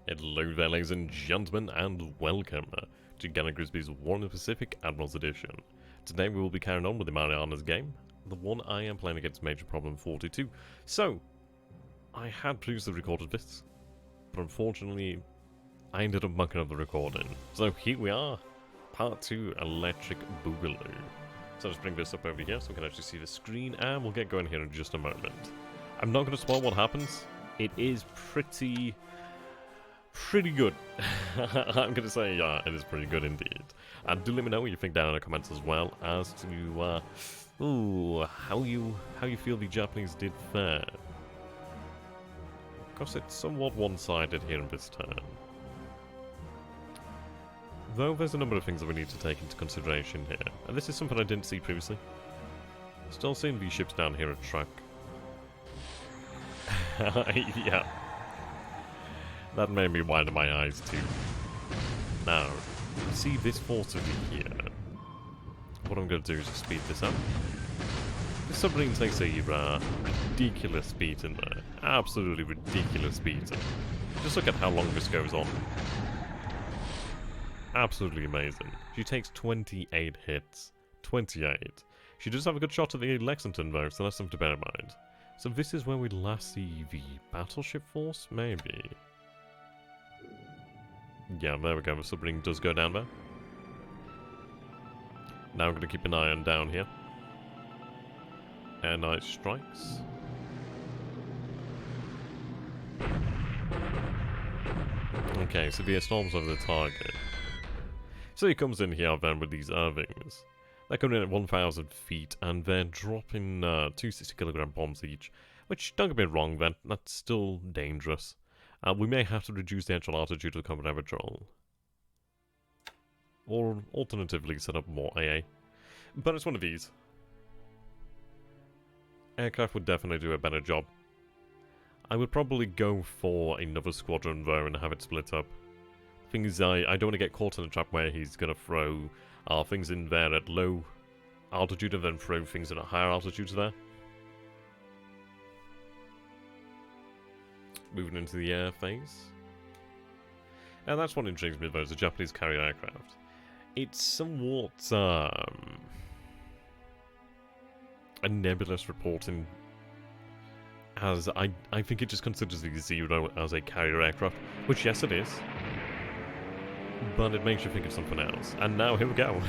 Hello there, ladies and gentlemen, and welcome to Grigsby's War in the Pacific Admirals Edition. Today we will be carrying on with the Marianas game, the one I am playing against Major Problem 42. So, I had previously recorded this, but unfortunately I ended up mucking up the recording. So here we are, part 2, Electric Boogaloo. So let's bring this up over here so we can actually see the screen, and we'll get going here in just a moment. I'm not going to spoil what happens. It is pretty good. I'm going to say, yeah, it is pretty good indeed. And do let me know what you think down in the comments as well as to, how you feel the Japanese did fare. Because it's somewhat one-sided here in this turn. Though there's a number of things that we need to take into consideration here. And this is something I didn't see previously. Still seeing these ships down here at track. Yeah. That made me widen my eyes too. Now, see this force over here. What I'm going to do is just speed this up. This submarine takes a ridiculous speed in there. Absolutely ridiculous speed. Just look at how long this goes on. Absolutely amazing. She takes 28 hits. 28. She does have a good shot at the Lexington though, so that's something to bear in mind. So this is where we last see the battleship force? Maybe. Yeah, there we go. The submarine does go down there. Now I'm going to keep an eye on down here. Air night strikes. Okay, so the storms over the target. So he comes in here then with these Irvings. They're coming in at 1,000 feet and they're dropping 260 kilogram bombs each. Which, don't get me wrong then, that's still dangerous. We may have to reduce the actual altitude of the combat patrol. Or alternatively set up more AA. But it's one of these. Aircraft would definitely do a better job. I would probably go for another squadron though and have it split up. Thing is, I don't want to get caught in a trap where he's going to throw things in there at low altitude and then throw things at a higher altitude there. Moving into the air phase. And that's what intrigues me though, is the Japanese carrier aircraft. It's somewhat a nebulous reporting, as I think it just considers the Zero as a carrier aircraft, which yes it is, but it makes you think of something else. And now here we go.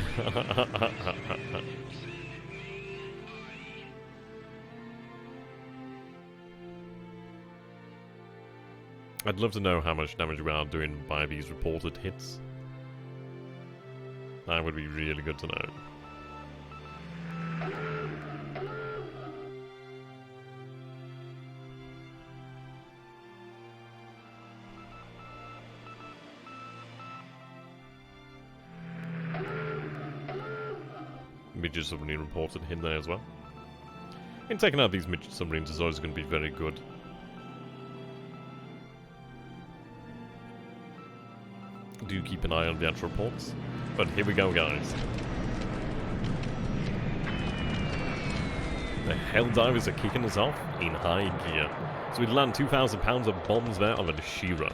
I'd love to know how much damage we are doing by these reported hits. That would be really good to know. Midget submarine reported hit there as well. And taking out these midget submarines is always going to be very good. Do keep an eye on the actual reports. But here we go, guys. The Helldivers are kicking us off in high gear. So we land 2,000 pounds of bombs there on the Nishiro.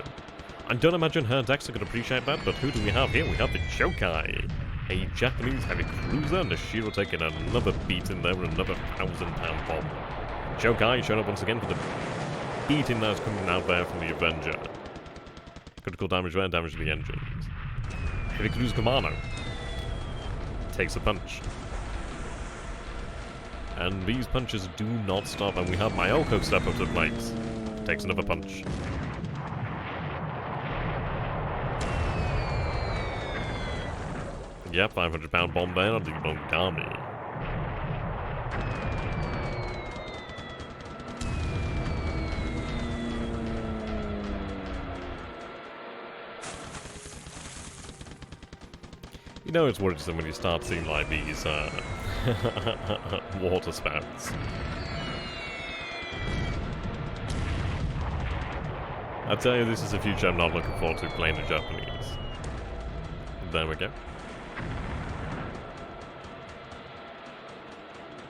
I don't imagine her decks are going to appreciate that, but who do we have here? We have the Chokai, a Japanese heavy cruiser. Nishiro taking another beating there with another 1,000-pound bomb. Chokai showing up once again for the beating that's coming out there from the Avenger. Critical damage there, damage to the engines. Heavy Cruise Commando takes a punch. And these punches do not stop, and we have Myoko step up to the plate. Takes another punch. Yep, 500-pound bomb there on the Montgomery. You know it's worrisome when you start seeing like these water spouts. I tell you, this is a future I'm not looking forward to playing the Japanese. There we go.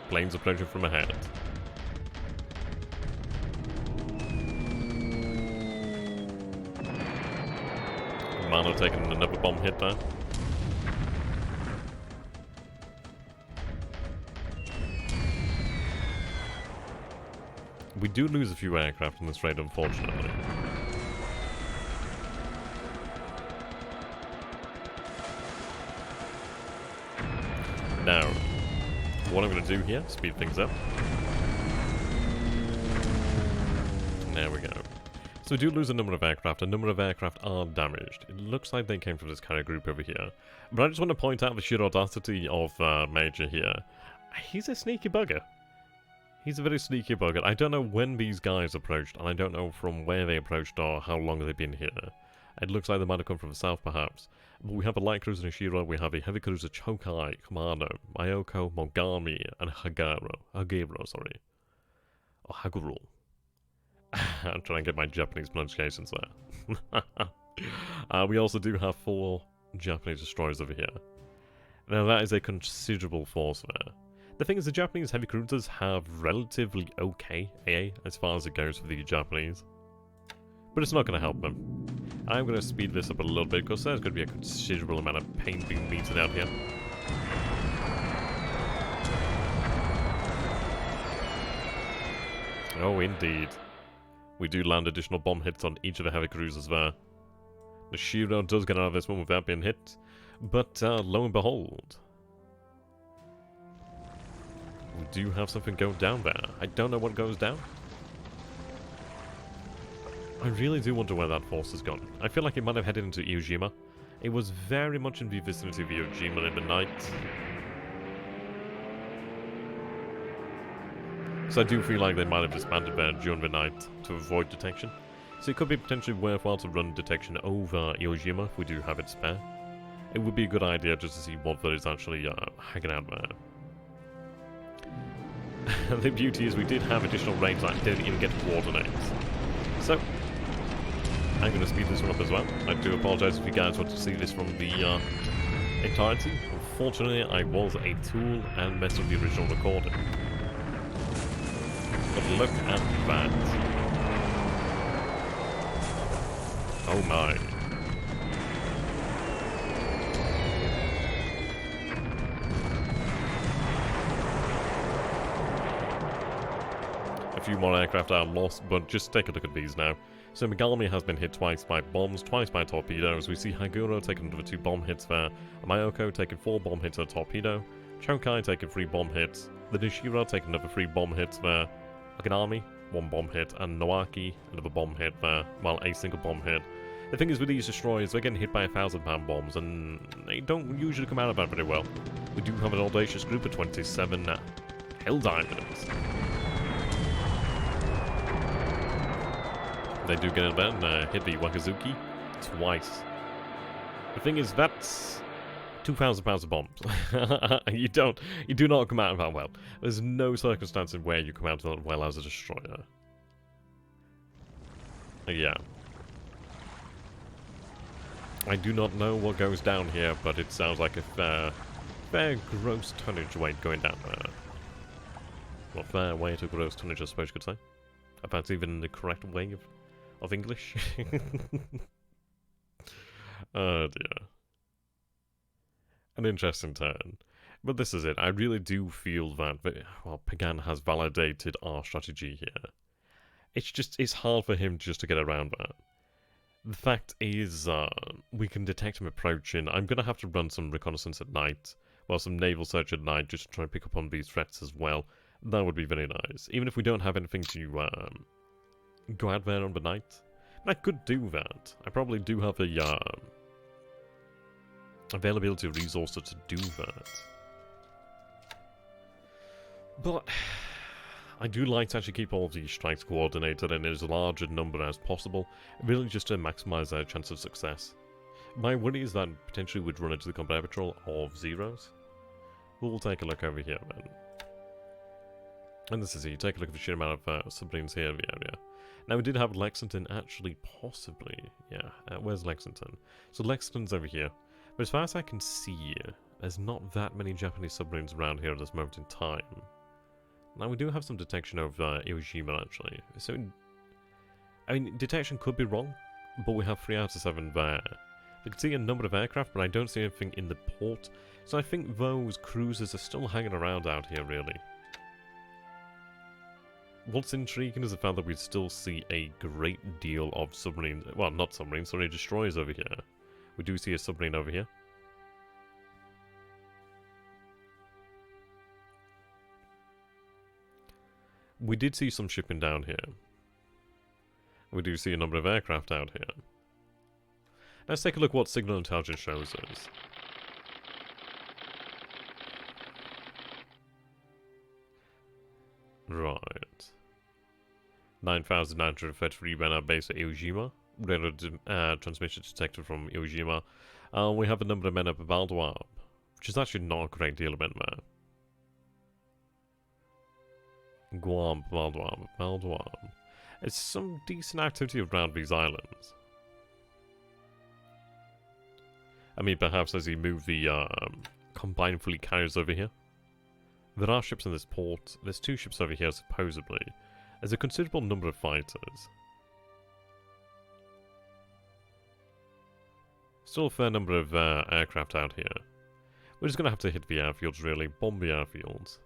Planes approaching from ahead. Mano taking another bomb hit there. We do lose a few aircraft in this raid, unfortunately. Now, what I'm going to do here, speed things up. There we go. So we do lose a number of aircraft. A number of aircraft are damaged. It looks like they came from this carrier group over here. But I just want to point out the sheer audacity of Major here. He's a sneaky bugger. He's a very sneaky bugger. I don't know when these guys approached, and I don't know from where they approached or how long they've been here. It looks like they might have come from the south, perhaps. But we have a light cruiser Nishiro, we have a heavy cruiser Chokai, Kamado, Mayoko, Mogami, and Haguro, sorry. Or Haguro. I'm trying to get my Japanese pronunciations there. We also do have 4 Japanese destroyers over here. Now that is a considerable force there. The thing is, the Japanese heavy cruisers have relatively okay AA as far as it goes for the Japanese. But it's not going to help them. I'm going to speed this up a little bit because there's going to be a considerable amount of pain being meted out here. Oh, indeed. We do land additional bomb hits on each of the heavy cruisers there. The Shiro does get out of this one without being hit, but lo and behold, we do have something going down there. I don't know what goes down. I really do wonder where that force has gone. I feel like it might have headed into Iwo Jima. It was very much in the vicinity of Iwo Jima in the night. So I do feel like they might have disbanded there during the night to avoid detection. So it could be potentially worthwhile to run detection over Iwo Jima if we do have it spare. It would be a good idea just to see what there is actually hanging out there. The beauty is we did have additional raids that didn't even get coordinates. So, I'm going to speed this one up as well. I do apologise if you guys want to see this from the entirety. Unfortunately, I was a tool and messed up the original recording. But look at that. Oh my. A few more aircraft are lost, but just take a look at these now. So Megami has been hit twice by bombs, twice by torpedoes. We see Haguro taking another 2 bomb hits there. Mayoko taking 4 bomb hits on a torpedo. Chokai taking 3 bomb hits. The Nishiro taking another 3 bomb hits there. Akanami, 1 bomb hit. And Noaki, another bomb hit there. While a single bomb hit. The thing is with these destroyers, they're getting hit by 1,000-pound bombs, and they don't usually come out of that very well. We do have an audacious group of 27 Helldivers. They do get in there and hit the Wakazuki twice. The thing is, that's 2,000 pounds of bombs. you do not come out of that well. There's no circumstance in where you come out of that well as a destroyer. Yeah. I do not know what goes down here, but it sounds like a fair gross tonnage weight going down there. Well, fair weight of gross tonnage, I suppose you could say. If that's even the correct way of English. Oh dear. An interesting turn. But this is it. I really do feel that, well, Pagan has validated our strategy here. It's hard for him just to get around that. The fact is, we can detect him approaching. I'm going to have to run some reconnaissance at night, well, some naval search at night, just to try and pick up on these threats as well. That would be very nice. Even if we don't have anything to go out there on the night. But I could do that. I probably do have the availability of resources to do that. But I do like to actually keep all of these strikes coordinated in as large a number as possible, really just to maximise their chance of success. My worry is that potentially we'd run into the combat patrol of zeros. We'll take a look over here then. And this is it. Take a look at the sheer amount of submarines here in the area. Now we did have Lexington actually possibly. Yeah, where's Lexington? So Lexington's over here. But as far as I can see, there's not that many Japanese submarines around here at this moment in time. Now we do have some detection of Iwo Jima actually. So, I mean, detection could be wrong, but we have 3 out of 7 there. I can see a number of aircraft, but I don't see anything in the port. So I think those cruisers are still hanging around out here, really. What's intriguing is the fact that we still see a great deal of submarines. Well, not submarines, sorry, destroyers over here. We do see a submarine over here. We did see some shipping down here. We do see a number of aircraft out here. Let's take a look what signal intelligence shows us. Right. 9,933 men are based at Iwo Jima. Radio transmission detected from Iwo Jima. We have a number of men up at Valdwab, which is actually not a great deal of men there. Guam, Valdwab. It's some decent activity around these islands. I mean, perhaps as you move the combined fleet carriers over here. There are ships in this port. There's 2 ships over here, supposedly. There's a considerable number of fighters. Still a fair number of aircraft out here. We're just going to have to hit the airfields, really. Bomb the airfields.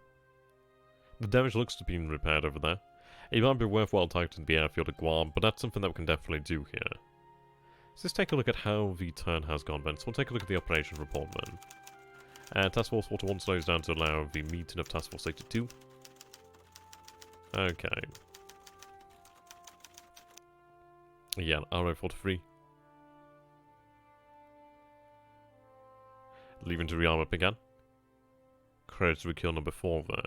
The damage looks to be repaired over there. It might be worthwhile targeting the airfield at Guam, but that's something that we can definitely do here. So let's take a look at how the turn has gone then. So we'll take a look at the operation report then. Task Force 41 slows down to allow the meeting of Task Force 82. Okay. Yeah, RO43. Leaving to rearm up again. Credits to kill number 4 there.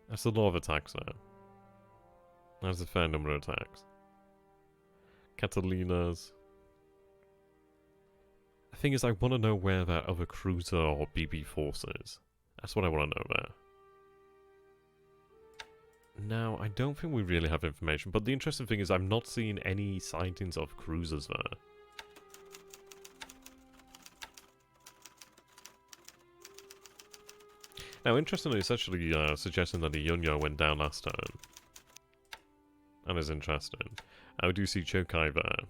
That's a lot of attacks there. That's a fair number of attacks. Catalinas. The thing is, I want to know where that other cruiser or BB force is. That's what I want to know there. Now, I don't think we really have information, but the interesting thing is I'm not seeing any sightings of cruisers there. Now, interestingly, it's actually suggesting that the Yunyo went down last turn. That is interesting. I do see Chokai there.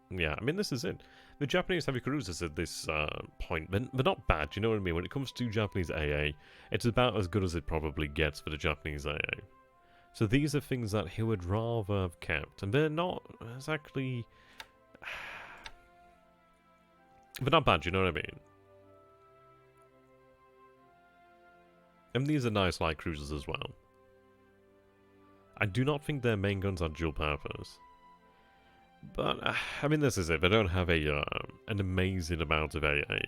Yeah, I mean, this is it. The Japanese heavy cruisers at this point, they're not bad, you know what I mean? When it comes to Japanese AA, it's about as good as it probably gets for the Japanese AA. So these are things that he would rather have kept, and they're not exactly... They're not bad, you know what I mean? And these are nice light cruisers as well. I do not think their main guns are dual purpose. But, I mean, this is it. They don't have a an amazing amount of AA.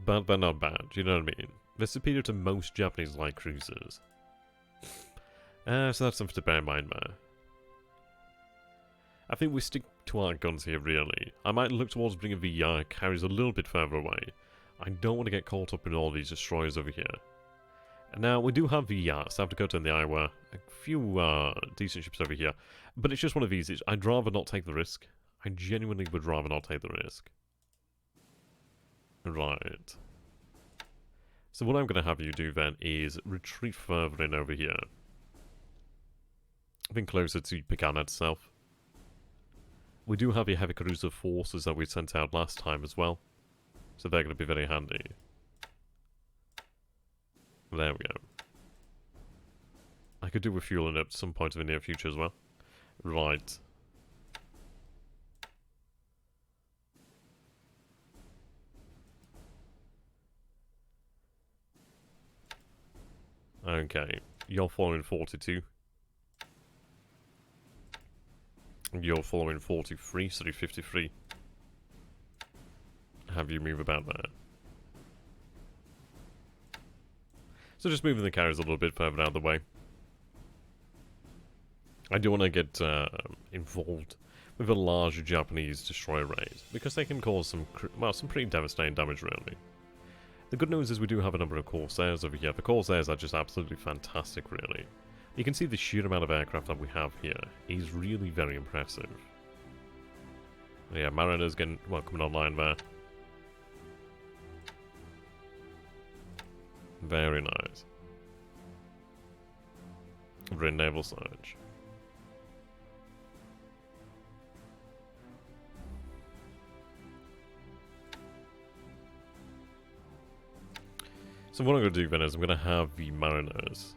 But they're not bad, you know what I mean? They're superior to most Japanese light cruisers. So that's something to bear in mind there. I think we stick to our guns here, really. I might look towards bringing the carriers a little bit further away. I don't want to get caught up in all these destroyers over here. And now, we do have the South Dakota and the Iowa. A few decent ships over here. But it's just one of these. I'd rather not take the risk. I genuinely would rather not take the risk. Right. So what I'm going to have you do then is retreat further in over here. I think closer to Pecan itself. We do have the heavy cruiser forces that we sent out last time as well. So they're going to be very handy. There we go. I could do with fueling up at some point in the near future as well. Right. Okay. You're following 42. You're following 43, so 53. Have you move about there. So just moving the carriers a little bit further out of the way. I do want to get involved with a large Japanese destroyer raid, because they can cause some pretty devastating damage, really. The good news is we do have a number of Corsairs over here. The Corsairs are just absolutely fantastic, really. You can see the sheer amount of aircraft that we have here is really very impressive. Yeah, Marianas coming online there. Very nice. We're in naval surge. So what I'm going to do then is I'm going to have the Marianas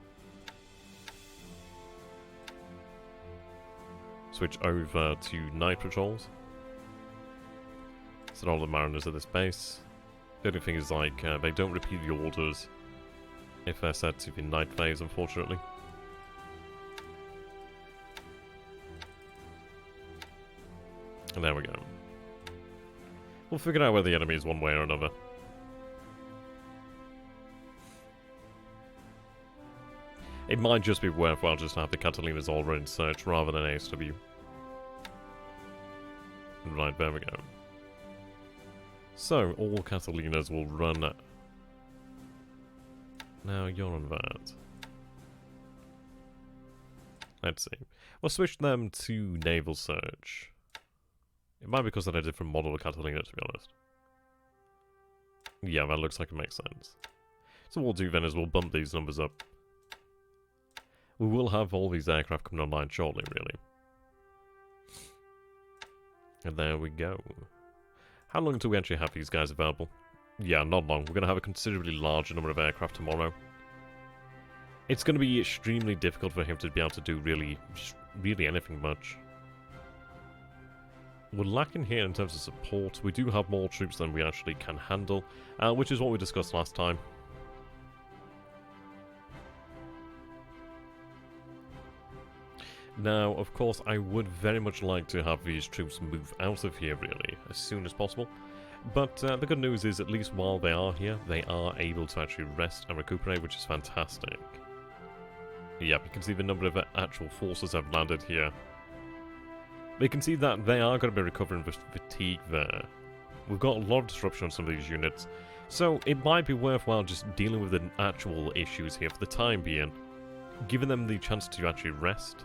switch over to night patrols. Set all the Marianas at this base. The only thing is, like, they don't repeat the orders if they're set to the night phase, unfortunately. And there we go. We'll figure out where the enemy is one way or another. It might just be worthwhile just to have the Catalinas all run in search rather than ASW. Right, there we go. So, all Catalinas will run... Now, you're on that. Let's see. We'll switch them to Naval Search. It might be because they're a different model of Catalina, to be honest. Yeah, that looks like it makes sense. So what we'll do then is we'll bump these numbers up. We will have all these aircraft coming online shortly, really. And there we go. How long until we actually have these guys available? Yeah, not long. We're going to have a considerably larger number of aircraft tomorrow. It's going to be extremely difficult for him to be able to do really anything much. We're lacking here in terms of support. We do have more troops than we actually can handle, which is what we discussed last time. Now, of course, I would very much like to have these troops move out of here, really, as soon as possible. But the good news is, at least while they are here, they are able to actually rest and recuperate, which is fantastic. Yep, you can see the number of actual forces have landed here. We can see that they are going to be recovering with fatigue there. We've got a lot of disruption on some of these units, so it might be worthwhile just dealing with the actual issues here for the time being, giving them the chance to actually rest.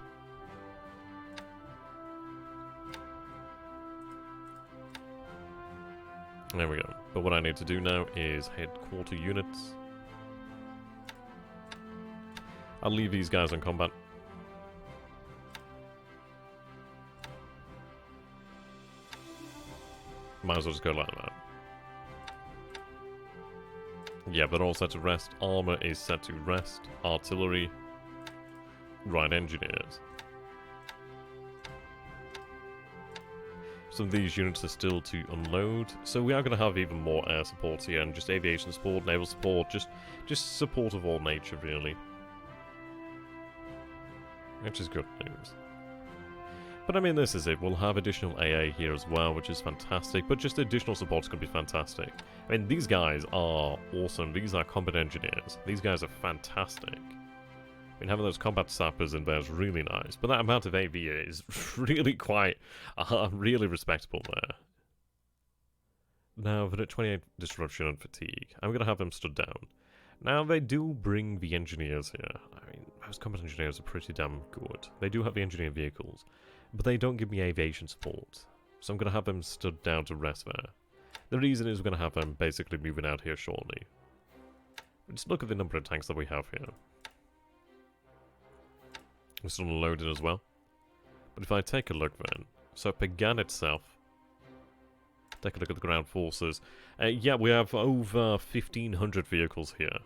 There we go. But what I need to do now is headquarter units. I'll leave these guys on combat. Might as well just go like that. Yeah, they're all set to rest. Armor is set to rest. Artillery. Right, engineers. Some of these units are still to unload, so we are going to have even more air support here, and just aviation support, naval support, just support of all nature, really. Which is good news. But I mean, this is it. We'll have additional AA here as well, which is fantastic, but just additional support is going to be fantastic. I mean, these guys are awesome. These are combat engineers. These guys are fantastic. I mean, having those combat sappers in there is really nice, but that amount of AV is really quite, really respectable there. Now, they're at 28 disruption and fatigue. I'm going to have them stood down. Now, they do bring the engineers here. I mean, those combat engineers are pretty damn good. They do have the engineer vehicles, but they don't give me aviation support. So I'm going to have them stood down to rest there. The reason is we're going to have them basically moving out here shortly. Just look at the number of tanks that we have here. We're still unloaded as well. But if I take a look then, so Pagan itself, take a look at the ground forces. Yeah, we have over 1,500 vehicles here.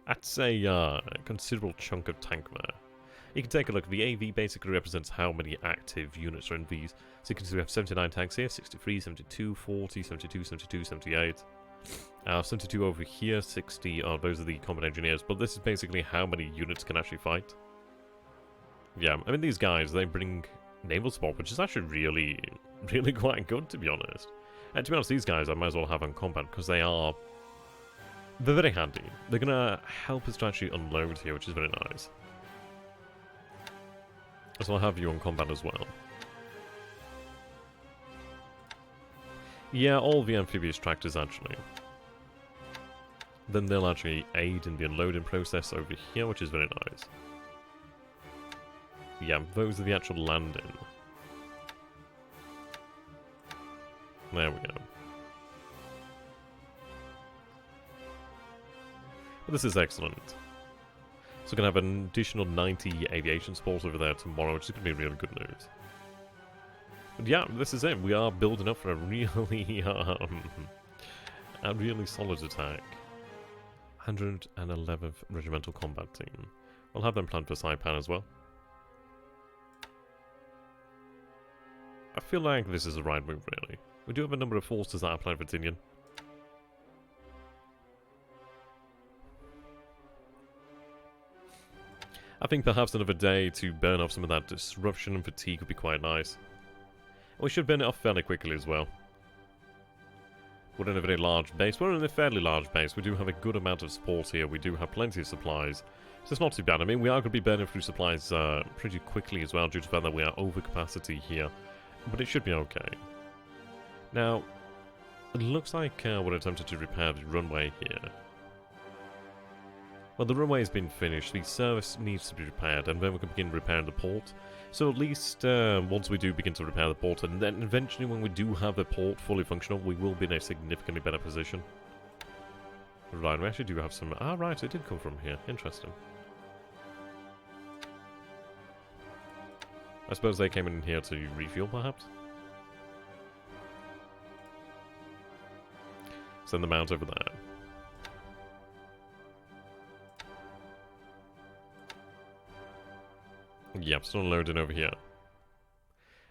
That's a considerable chunk of tank there. You can take a look. The AV basically represents how many active units are in these. So you can see we have 79 tanks here, 63, 72, 40, 72, 72, 78. 72 over here, 60, those are the combat engineers. But this is basically how many units can actually fight. Yeah, I mean, these guys, they bring naval support, which is actually really quite good, to be honest. And to be honest, these guys I might as well have on combat, because they're very handy. They're going to help us to actually unload here, which is very nice. So I'll have you on combat as well. Yeah, all the amphibious tractors, actually. Then they'll actually aid in the unloading process over here, which is very nice. Yeah, those are the actual landing. There we go. But this is excellent. So we're going to have an additional 90 aviation support over there tomorrow, which is going to be really good news. But yeah, this is it. We are building up for a really solid attack. 111th Regimental Combat Team. We'll have them planned for Saipan as well. I feel like this is the right move, really. We do have a number of forces that are planned for Tinian. I think perhaps another day to burn off some of that disruption and fatigue would be quite nice. And we should burn it off fairly quickly as well. We're in a very large base. We're in a fairly large base. We do have a good amount of support here. We do have plenty of supplies. So it's not too bad. I mean, we are going to be burning through supplies pretty quickly as well, due to the fact that we are over capacity here. But it should be okay. Now, it looks like we're attempting to repair the runway here. Well, the runway has been finished, the service needs to be repaired, and then we can begin repairing the port. So at least once we do begin to repair the port, and then eventually when we do have a port fully functional, we will be in a significantly better position. Right, we actually do have some... Ah, right, it did come from here. Interesting. I suppose they came in here to refuel, perhaps? Send them out over there. Yep, still unloading over here.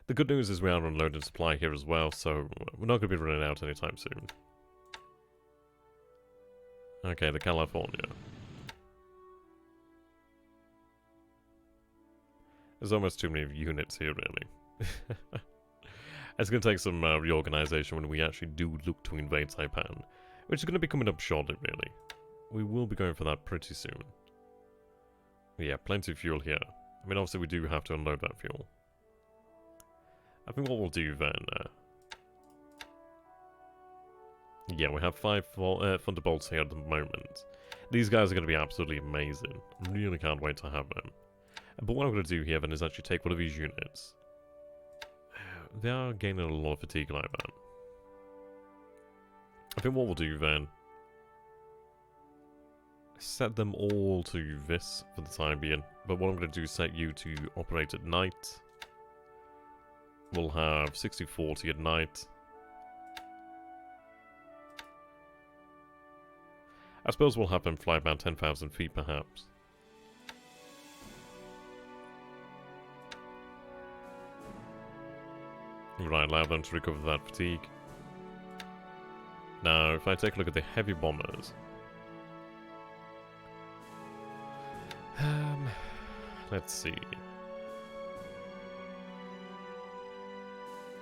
The good news is we are unloading supply here as well, so we're not going to be running out anytime soon. Okay, the California. There's almost too many units here, really. It's going to take some reorganization when we actually do look to invade Saipan, which is going to be coming up shortly, really. We will be going for that pretty soon. Yeah, plenty of fuel here. I mean, obviously we do have to unload that fuel. I think what we'll do then... yeah, we have 5 Thunderbolts here at the moment. These guys are going to be absolutely amazing. Really can't wait to have them. But what I'm going to do here then is actually take one of these units. They are gaining a lot of fatigue like that. I think what we'll do then... set them all to this for the time being. But what I'm going to do is set you to operate at night. We'll have 60-40 at night. I suppose we'll have them fly about 10,000 feet perhaps. Right, allow them to recover that fatigue. Now, if I take a look at the heavy bombers... let's see.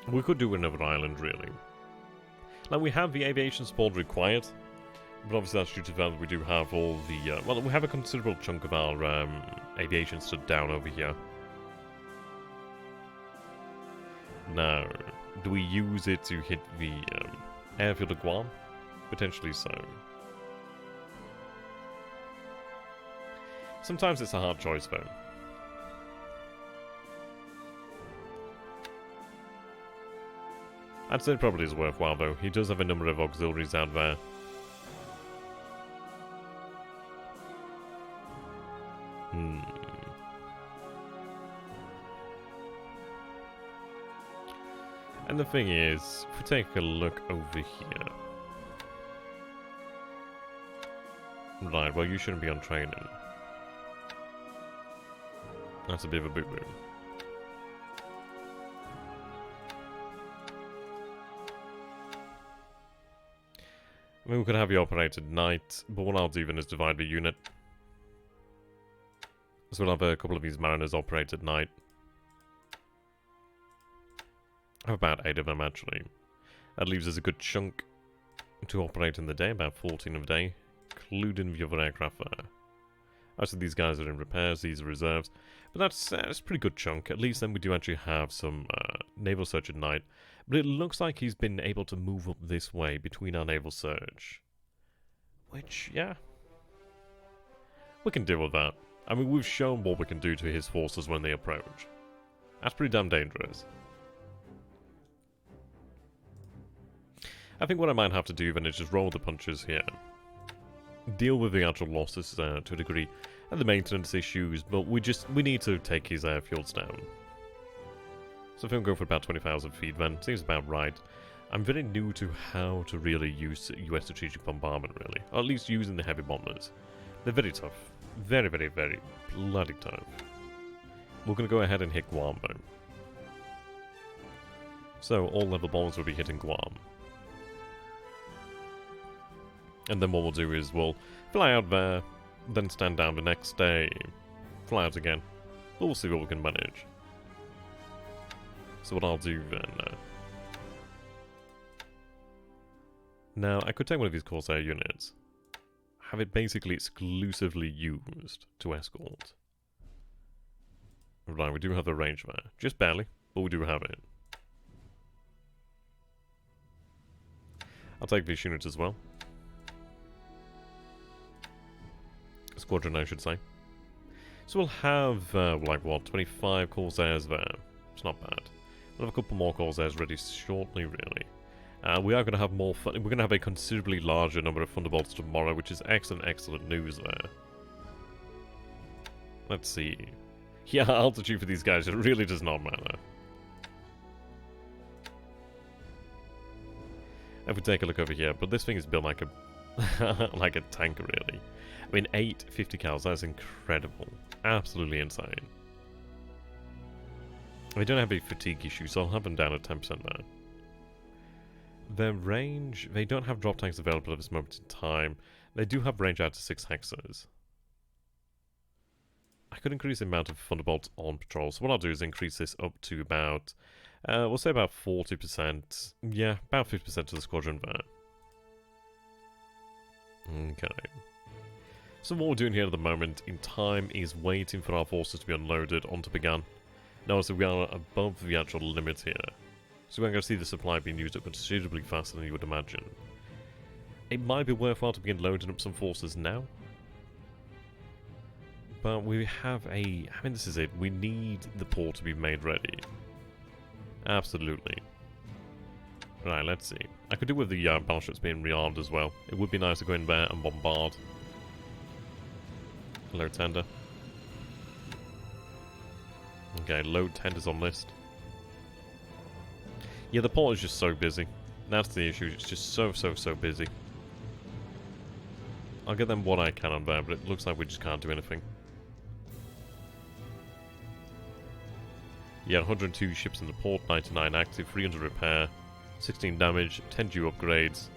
We could do another island, really. Now, we have the aviation support required, but obviously that's due to the fact that we do have all the... well, we have a considerable chunk of our aviation stood down over here. Now, do we use it to hit the airfield of Guam? Potentially so. Sometimes it's a hard choice, though. I'd say it probably is worthwhile, though. He does have a number of auxiliaries out there. And the thing is, if we take a look over here... Right, well, you shouldn't be on training. That's a bit of a boo-boo. I mean, we could have you operate at night, but what I'll do then is divide the unit. So we'll have a couple of these Mariners operate at night. I have about 8 of them, actually. That leaves us a good chunk to operate in the day, about 14 of a day, including the other aircraft there. Actually, these guys are in repairs, these are reserves. But that's a pretty good chunk. At least then we do actually have some naval search at night. But it looks like he's been able to move up this way between our naval search. Which, yeah. We can deal with that. I mean, we've shown what we can do to his forces when they approach. That's pretty damn dangerous. I think what I might have to do then is just roll the punches here. Deal with the actual losses to a degree, and the maintenance issues, but we need to take his airfields down. So if we can go for about 20,000 feet then, seems about right. I'm very new to how to really use US strategic bombardment, really. Or at least using the heavy bombers. They're very tough. Very, very, very bloody tough. We're going to go ahead and hit Guam, though. So, all level bombers will be hitting Guam. And then what we'll do is we'll fly out there, then stand down the next day, fly out again. We'll see what we can manage. So what I'll do then... now, I could take one of these Corsair units, have it basically exclusively used to escort. Right, we do have the range there. Just barely, but we do have it. I'll take these units as well. Squadron, I should say. So we'll have, like, what, 25 Corsairs there. It's not bad. We'll have a couple more Corsairs ready shortly, really. We are going to have more fun. We're going to have a considerably larger number of Thunderbolts tomorrow, which is excellent, excellent news there. Let's see. Yeah, altitude for these guys, it really does not matter. If we take a look over here, but this thing is built like a like a tank, really. I mean, 8 50 cals, that's incredible. Absolutely insane. They don't have a fatigue issue, so I'll have them down at 10% there. Their range, they don't have drop tanks available at this moment in time. They do have range out to 6 hexes. I could increase the amount of Thunderbolts on patrol, so what I'll do is increase this up to about, we'll say about 40%. Yeah, about 50% of the squadron there. Okay. So what we're doing here at the moment in time is waiting for our forces to be unloaded onto Began. Notice that we are above the actual limit here. So we're going to see the supply being used up considerably faster than you would imagine. It might be worthwhile to begin loading up some forces now. But we have a... I mean, this is it. We need the port to be made ready. Absolutely. Right, let's see. I could do with the battleships being rearmed as well. It would be nice to go in there and bombard. Hello, tender. Okay, load tenders on list. Yeah, the port is just so busy. That's the issue. It's just so busy. I'll get them what I can on there, but it looks like we just can't do anything. Yeah, 102 ships in the port, 99 active, 300 repair, 16 damage, 10 due upgrades.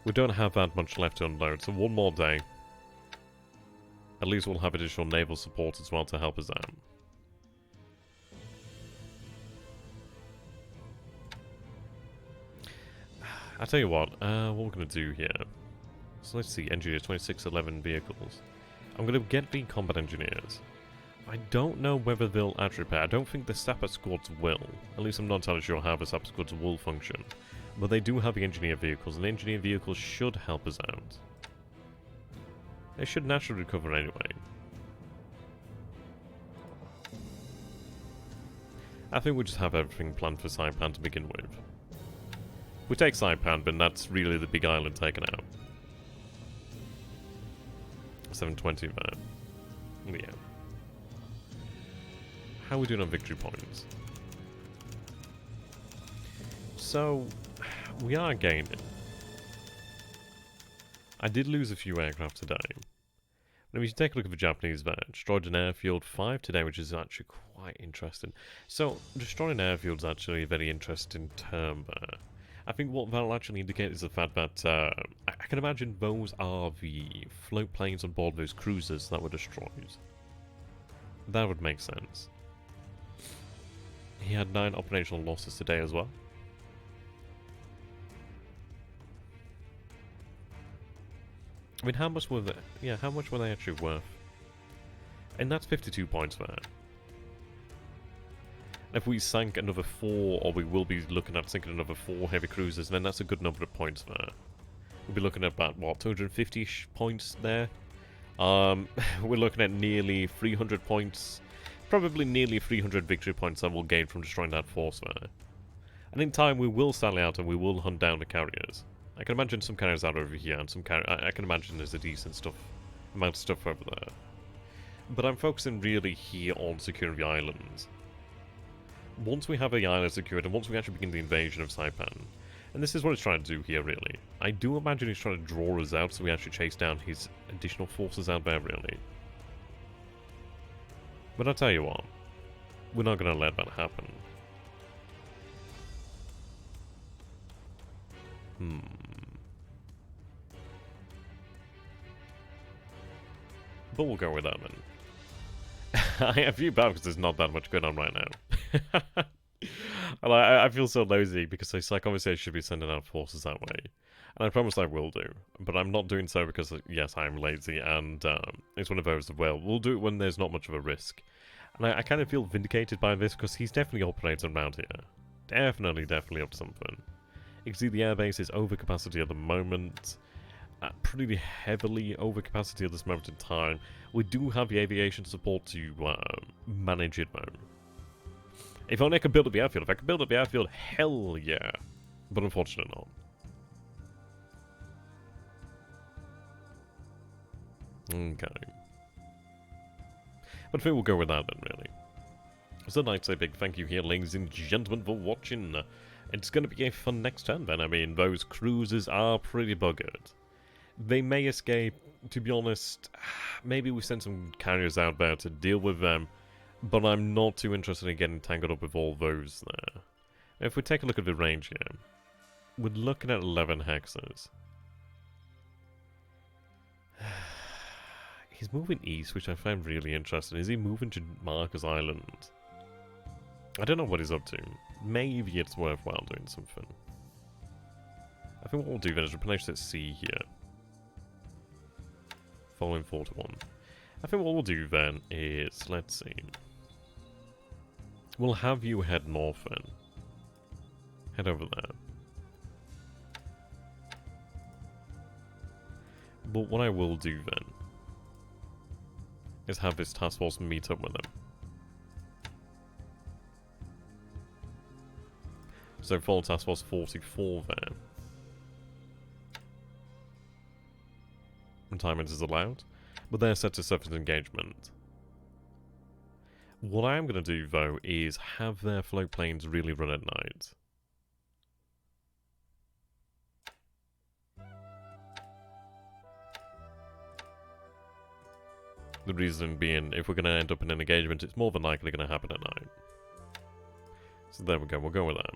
We don't have that much left to unload, so one more day. At least we'll have additional naval support as well to help us out. I'll tell you what we're going to do here. So let's see, engineers, 2611 vehicles. I'm going to get the combat engineers. I don't know whether they'll actually repair. I don't think the sapper squads will. At least I'm not entirely sure how the sapper squads will function. But they do have the engineer vehicles, and the engineer vehicles should help us out. They should naturally recover anyway. I think we'll just have everything planned for Saipan to begin with. We take Saipan, but that's really the big island taken out. 720 there. Yeah. How are we doing on victory points? So, we are gaining. I did lose a few aircraft today. Now we should take a look at the Japanese there. Destroyed an airfield 5 today, which is actually quite interesting. So, destroying an airfield is actually a very interesting term there. I think what that'll actually indicate is the fact that I can imagine those are the float planes on board those cruisers that were destroyed. That would make sense. He had 9 operational losses today as well. I mean, how much were they? Yeah, how much were they actually worth? And that's 52 points there. If we sank another 4, or we will be looking at sinking another 4 heavy cruisers, then that's a good number of points there. We'll be looking at about, what, 250-ish points there? We're looking at nearly 300 points. Probably nearly 300 victory points that we'll gain from destroying that force there. And in time, we will sally out and we will hunt down the carriers. I can imagine some carriers out over here, and some I can imagine there's a decent amount of stuff over there. But I'm focusing really here on securing the islands. Once we have the island secured, and once we actually begin the invasion of Saipan, and this is what he's trying to do here, really. I do imagine he's trying to draw us out so we actually chase down his additional forces out there, really. But I'll tell you what, we're not going to let that happen. But we'll go with that then. I feel bad because there's not that much going on right now. I feel so lazy because it's like, obviously I should be sending out forces that way. And I promise I will do. But I'm not doing so because, yes, I'm lazy and it's one of those as well. We'll do it when there's not much of a risk. And I kind of feel vindicated by this because he's definitely operating around here. Definitely up to something. You can see the airbase is over capacity at the moment. Pretty heavily over capacity at this moment in time. We do have the aviation support to manage it though. If only I could build up the airfield. If I could build up the airfield, hell yeah. But unfortunately not. Okay. But I think we'll go with that then, really. So I'd like to say a big thank you here, ladies and gentlemen, for watching. It's going to be a fun next turn then. I mean, those cruisers are pretty buggered. They may escape, to be honest. Maybe we send some carriers out there to deal with them. But I'm not too interested in getting tangled up with all those there. If we take a look at the range here, we're looking at 11 hexes. He's moving east, which I find really interesting. Is he moving to Marcus Island? I don't know what he's up to. Maybe it's worthwhile doing something. I think what we'll do then is replenish at sea here. Following 4 to 1. I think what we'll do then is, let's see. We'll have you head north then. Head over there. But what I will do then is have this task force meet up with them. So follow task force 44 there. And timing is allowed. But they're set to surface engagement. What I am going to do, though, is have their float planes really run at night. The reason being, if we're going to end up in an engagement, it's more than likely going to happen at night. So there we go, we'll go with that.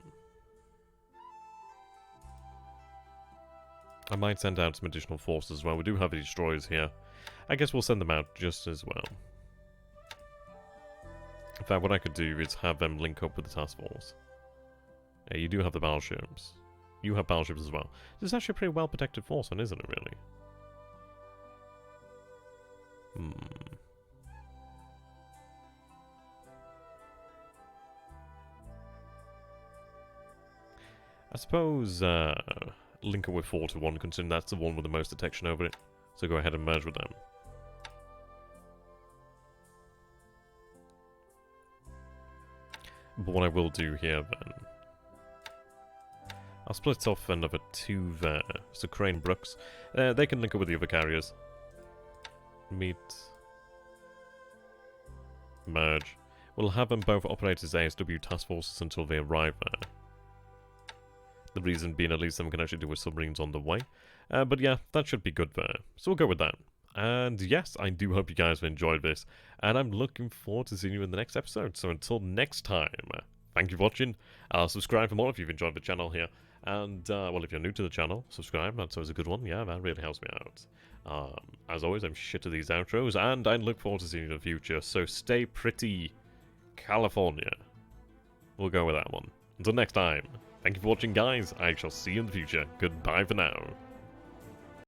I might send out some additional forces as well. We do have the destroyers here. I guess we'll send them out just as well. In fact, what I could do is have them link up with the task force. Yeah, you do have the battleships. You have battleships as well. This is actually a pretty well protected force, one, isn't it, really? I suppose link up with 4 to 1, considering that's the one with the most detection over it. So go ahead and merge with them. But what I will do here then, I'll split off another 2 there. So Crane Brooks, they can link up with the other carriers. Meet. Merge. We'll have them both operate as ASW task forces until they arrive there. The reason being, at least them can actually do with submarines on the way. But yeah, that should be good there. So we'll go with that. And yes, I do hope you guys have enjoyed this. And I'm looking forward to seeing you in the next episode. So until next time, thank you for watching. Subscribe for more if you've enjoyed the channel here. And, well, if you're new to the channel, subscribe. That's always a good one. Yeah, that really helps me out. As always, I'm shit at these outros. And I look forward to seeing you in the future. So stay pretty, California. We'll go with that one. Until next time. Thank you for watching, guys. I shall see you in the future. Goodbye for now.